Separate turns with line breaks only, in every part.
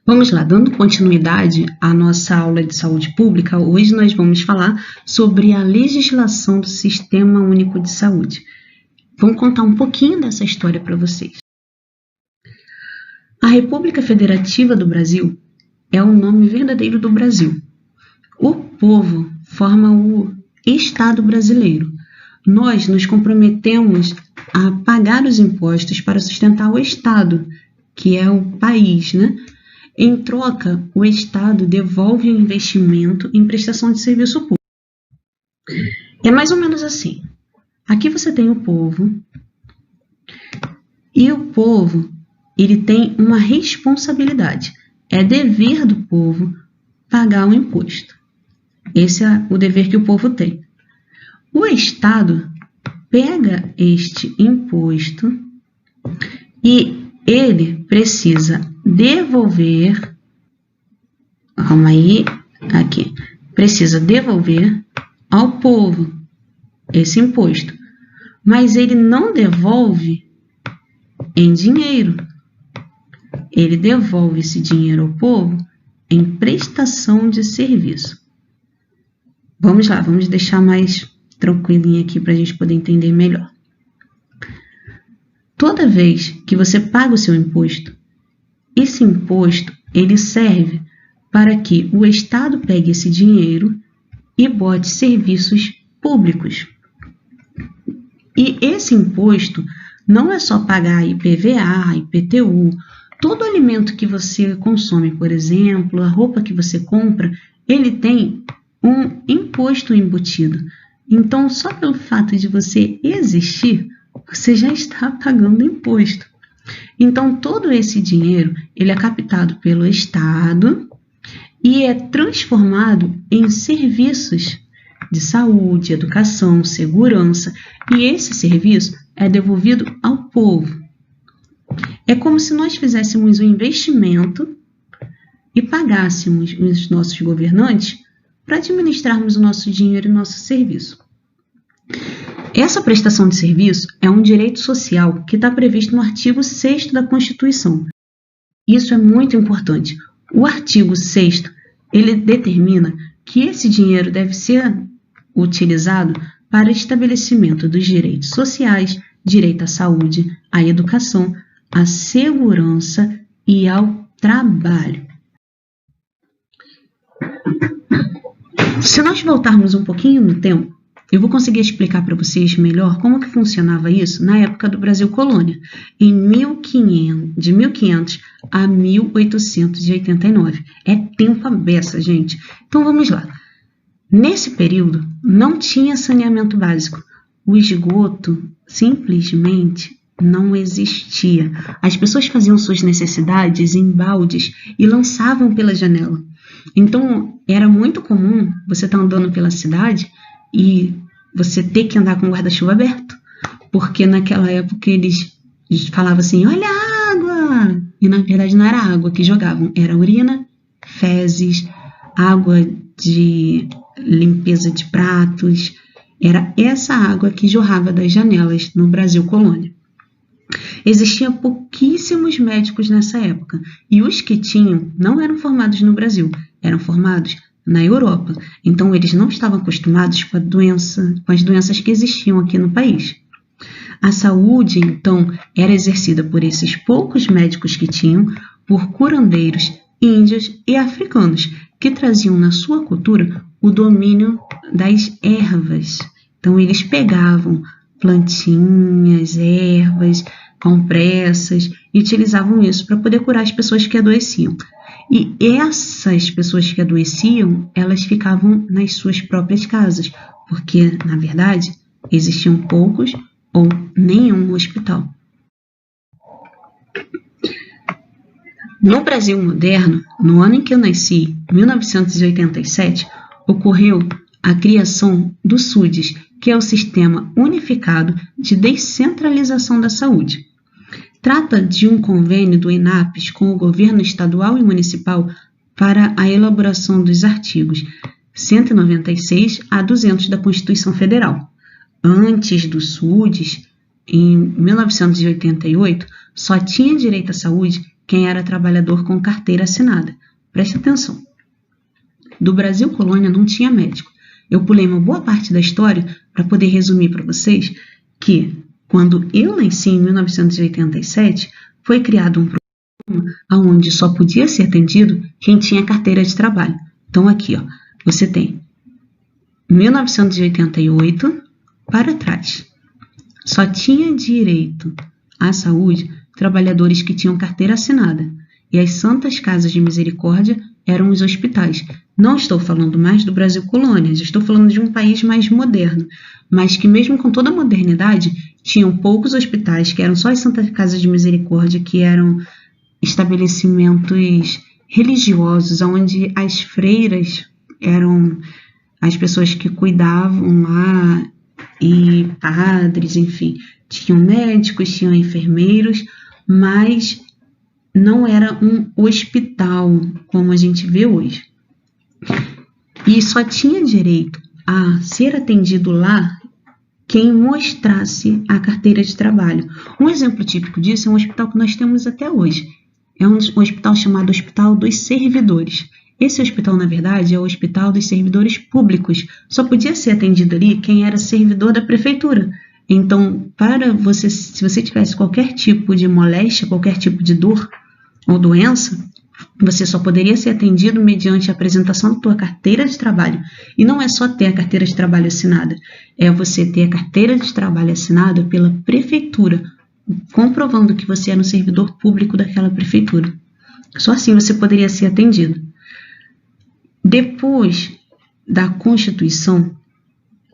Vamos lá, dando continuidade à nossa aula de saúde pública, hoje nós vamos falar sobre a legislação do Sistema Único de Saúde. Vamos contar um pouquinho dessa história para vocês. A República Federativa do Brasil é o nome verdadeiro do Brasil. O povo forma o Estado brasileiro. Nós nos comprometemos a pagar os impostos para sustentar o Estado, que é o país, né? Em troca, o Estado devolve o investimento em prestação de serviço público. É mais ou menos assim. Aqui você tem o povo, e o povo ele tem uma responsabilidade. É dever do povo pagar o imposto. Esse é o dever que o povo tem. O Estado pega este imposto e ele precisa devolver, precisa devolver ao povo esse imposto, mas ele não devolve em dinheiro, ele devolve esse dinheiro ao povo em prestação de serviço. Vamos lá, vamos deixar mais tranquilinho aqui para a gente poder entender melhor. Toda vez que você paga o seu imposto, esse imposto ele serve para que o Estado pegue esse dinheiro e bote serviços públicos. E esse imposto não é só pagar IPVA, IPTU, todo alimento que você consome, por exemplo, a roupa que você compra, ele tem um imposto embutido. Então, só pelo fato de você existir, você já está pagando imposto. Então, todo esse dinheiro, ele é captado pelo Estado e é transformado em serviços de saúde, educação, segurança, e esse serviço é devolvido ao povo. É como se nós fizéssemos um investimento e pagássemos os nossos governantes para administrarmos o nosso dinheiro e o nosso serviço. Essa prestação de serviço é um direito social que está previsto no artigo 6º da Constituição. Isso é muito importante. O artigo 6º, ele determina que esse dinheiro deve ser utilizado para estabelecimento dos direitos sociais, direito à saúde, à educação, à segurança e ao trabalho. Se nós voltarmos um pouquinho no tempo, eu vou conseguir explicar para vocês melhor como que funcionava isso na época do Brasil Colônia, de 1500 a 1889. É tempo à beça, gente. Então vamos lá. Nesse período, não tinha saneamento básico. O esgoto simplesmente não existia. As pessoas faziam suas necessidades em baldes e lançavam pela janela. Então, era muito comum você estar andando pela cidade e você ter que andar com o guarda-chuva aberto, porque naquela época eles falavam assim, olha a água! E na verdade não era água que jogavam, era urina, fezes, água de limpeza de pratos, era essa água que jorrava das janelas no Brasil Colônia. Existiam pouquíssimos médicos nessa época, e os que tinham não eram formados no Brasil, eram formados na Europa. Então, eles não estavam acostumados com as doenças que existiam aqui no país. A saúde, então, era exercida por esses poucos médicos que tinham, por curandeiros, índios e africanos, que traziam na sua cultura o domínio das ervas. Então, eles pegavam plantinhas, ervas, compressas e utilizavam isso para poder curar as pessoas que adoeciam. E essas pessoas que adoeciam, elas ficavam nas suas próprias casas, porque, na verdade, existiam poucos ou nenhum hospital. No Brasil moderno, no ano em que eu nasci, 1987, ocorreu a criação do SUDES, que é o Sistema Unificado de Descentralização da Saúde. Trata de um convênio do INAPS com o governo estadual e municipal para a elaboração dos artigos 196 a 200 da Constituição Federal. Antes do SUDES, em 1988, só tinha direito à saúde quem era trabalhador com carteira assinada. Preste atenção. Do Brasil colônia não tinha médico. Eu pulei uma boa parte da história para poder resumir para vocês que, quando eu nasci em 1987, foi criado um programa onde só podia ser atendido quem tinha carteira de trabalho. Então aqui, ó, você tem 1988 para trás. Só tinha direito à saúde trabalhadores que tinham carteira assinada. E as santas casas de misericórdia eram os hospitais. Não estou falando mais do Brasil colônia, já estou falando de um país mais moderno, mas que mesmo com toda a modernidade, tinham poucos hospitais, que eram só as santas casas de misericórdia, que eram estabelecimentos religiosos, onde as freiras eram as pessoas que cuidavam lá, e padres, enfim, tinham médicos, tinham enfermeiros, mas não era um hospital como a gente vê hoje. E só tinha direito a ser atendido lá quem mostrasse a carteira de trabalho. Um exemplo típico disso é um hospital que nós temos até hoje. É um hospital chamado Hospital dos Servidores. Esse hospital, na verdade, é o Hospital dos Servidores Públicos. Só podia ser atendido ali quem era servidor da prefeitura. Então, se você tivesse qualquer tipo de moléstia, qualquer tipo de dor ou doença, você só poderia ser atendido mediante a apresentação da tua carteira de trabalho. E não é só ter a carteira de trabalho assinada, é você ter a carteira de trabalho assinada pela prefeitura, comprovando que você era um servidor público daquela prefeitura. Só assim você poderia ser atendido. Depois da Constituição,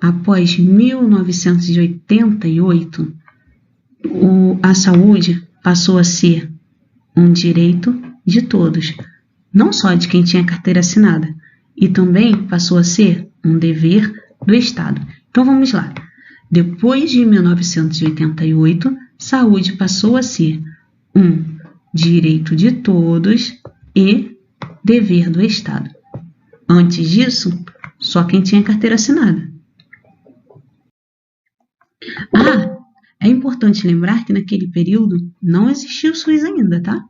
após 1988, a saúde passou a ser um direito de todos, não só de quem tinha carteira assinada, e também passou a ser um dever do Estado. Então vamos lá. Depois de 1988, saúde passou a ser um direito de todos e dever do Estado. Antes disso, só quem tinha carteira assinada. É importante lembrar que naquele período não existia o SUS ainda, tá?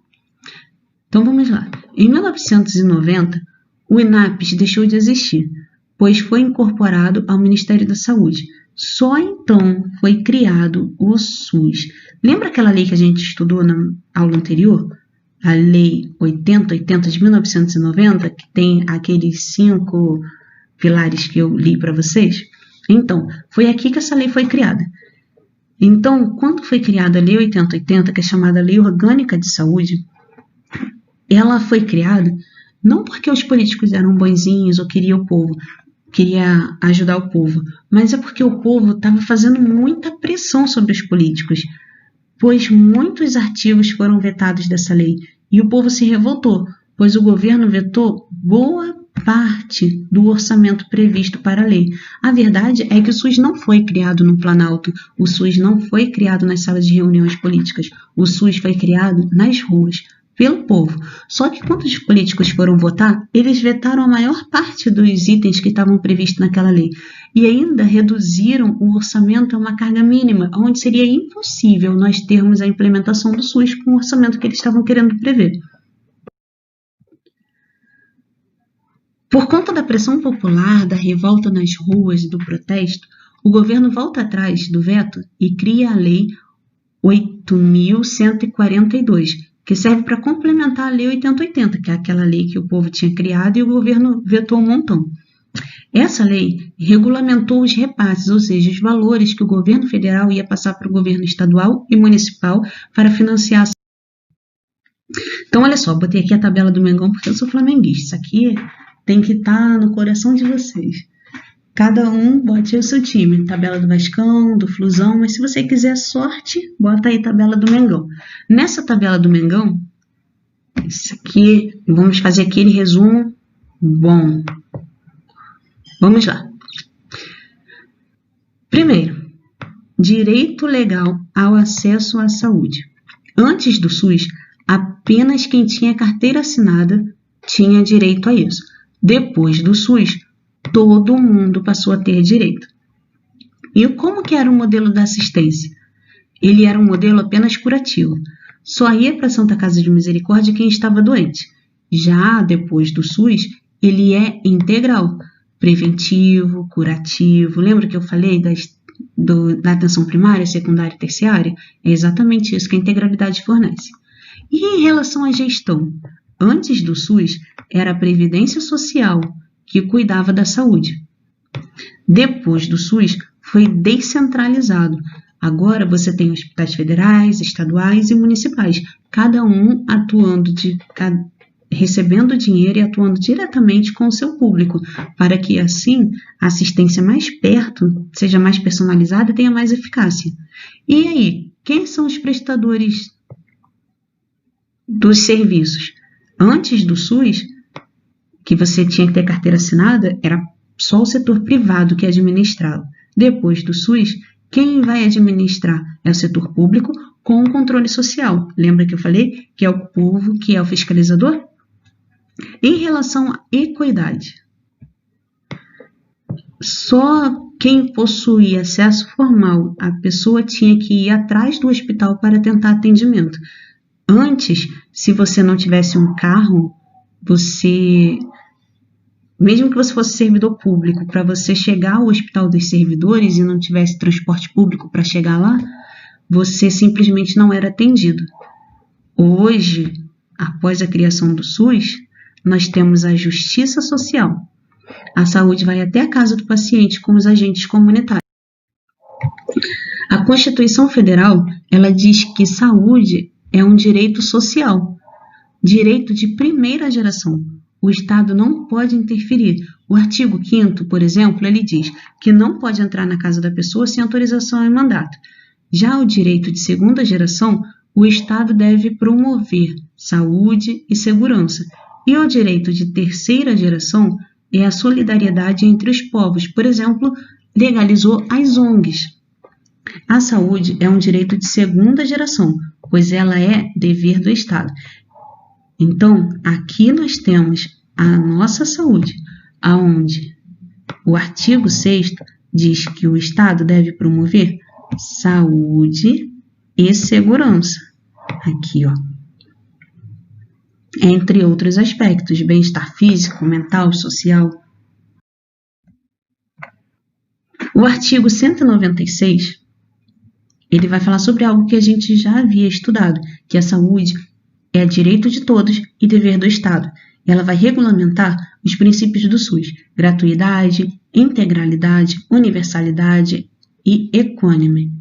Então vamos lá. Em 1990, o INAPS deixou de existir, pois foi incorporado ao Ministério da Saúde. Só então foi criado o SUS. Lembra aquela lei que a gente estudou na aula anterior? A Lei 8080 de 1990, que tem aqueles 5 pilares que eu li para vocês? Então, foi aqui que essa lei foi criada. Então, quando foi criada a Lei 8080, que é chamada Lei Orgânica de Saúde, ela foi criada não porque os políticos eram bonzinhos ou queria ajudar o povo, mas é porque o povo estava fazendo muita pressão sobre os políticos, pois muitos artigos foram vetados dessa lei e o povo se revoltou, pois o governo vetou boa parte do orçamento previsto para a lei. A verdade é que o SUS não foi criado no Planalto, o SUS não foi criado nas salas de reuniões políticas, o SUS foi criado nas ruas, pelo povo. Só que quando os políticos foram votar, eles vetaram a maior parte dos itens que estavam previstos naquela lei e ainda reduziram o orçamento a uma carga mínima, onde seria impossível nós termos a implementação do SUS com o orçamento que eles estavam querendo prever. Por conta da pressão popular, da revolta nas ruas e do protesto, o governo volta atrás do veto e cria a Lei 8.142, que serve para complementar a Lei 8080, que é aquela lei que o povo tinha criado e o governo vetou um montão. Essa lei regulamentou os repasses, ou seja, os valores que o governo federal ia passar para o governo estadual e municipal para financiar. Então, olha só, botei aqui a tabela do Mengão porque eu sou flamenguista. Isso aqui tem que estar no coração de vocês. Cada um bote o seu time, tabela do Vascão, do Flusão, mas se você quiser sorte, bota aí tabela do Mengão. Nessa tabela do Mengão, isso aqui, vamos fazer aquele resumo bom. Vamos lá. Primeiro, direito legal ao acesso à saúde. Antes do SUS, apenas quem tinha carteira assinada tinha direito a isso. Depois do SUS, todo mundo passou a ter direito. E como que era o modelo da assistência? Ele era um modelo apenas curativo. só ia para a Santa Casa de Misericórdia quem estava doente. Já depois do SUS, ele é integral, preventivo, curativo. Lembra que eu falei da atenção primária, secundária e terciária? É exatamente isso que a integralidade fornece. E em relação à gestão? Antes do SUS, era a Previdência Social que cuidava da saúde. Depois do SUS, foi descentralizado. Agora você tem hospitais federais, estaduais e municipais, cada um recebendo dinheiro e atuando diretamente com o seu público, para que assim a assistência mais perto seja mais personalizada e tenha mais eficácia. E aí, quem são os prestadores dos serviços? Antes do SUS, que você tinha que ter carteira assinada, era só o setor privado que administrava. Depois do SUS, quem vai administrar é o setor público com o controle social. Lembra que eu falei que é o povo que é o fiscalizador? Em relação à equidade, só quem possuía acesso formal, a pessoa tinha que ir atrás do hospital para tentar atendimento. Antes, se você não tivesse um carro, mesmo que você fosse servidor público, para você chegar ao hospital dos servidores e não tivesse transporte público para chegar lá, você simplesmente não era atendido. Hoje, após a criação do SUS, nós temos a justiça social. A saúde vai até a casa do paciente com os agentes comunitários. A Constituição Federal, ela diz que saúde é um direito social, direito de primeira geração. O Estado não pode interferir. O artigo 5º, por exemplo, ele diz que não pode entrar na casa da pessoa sem autorização e mandato. Já o direito de segunda geração, o Estado deve promover saúde e segurança. E o direito de terceira geração é a solidariedade entre os povos. Por exemplo, legalizou as ONGs. A saúde é um direito de segunda geração, pois ela é dever do Estado. Então, aqui nós temos a nossa saúde, aonde o artigo 6º diz que o Estado deve promover saúde e segurança. Aqui, ó. Entre outros aspectos, bem-estar físico, mental, social. O artigo 196, ele vai falar sobre algo que a gente já havia estudado, que a saúde é direito de todos e dever do Estado. Ela vai regulamentar os princípios do SUS: gratuidade, integralidade, universalidade e equânime.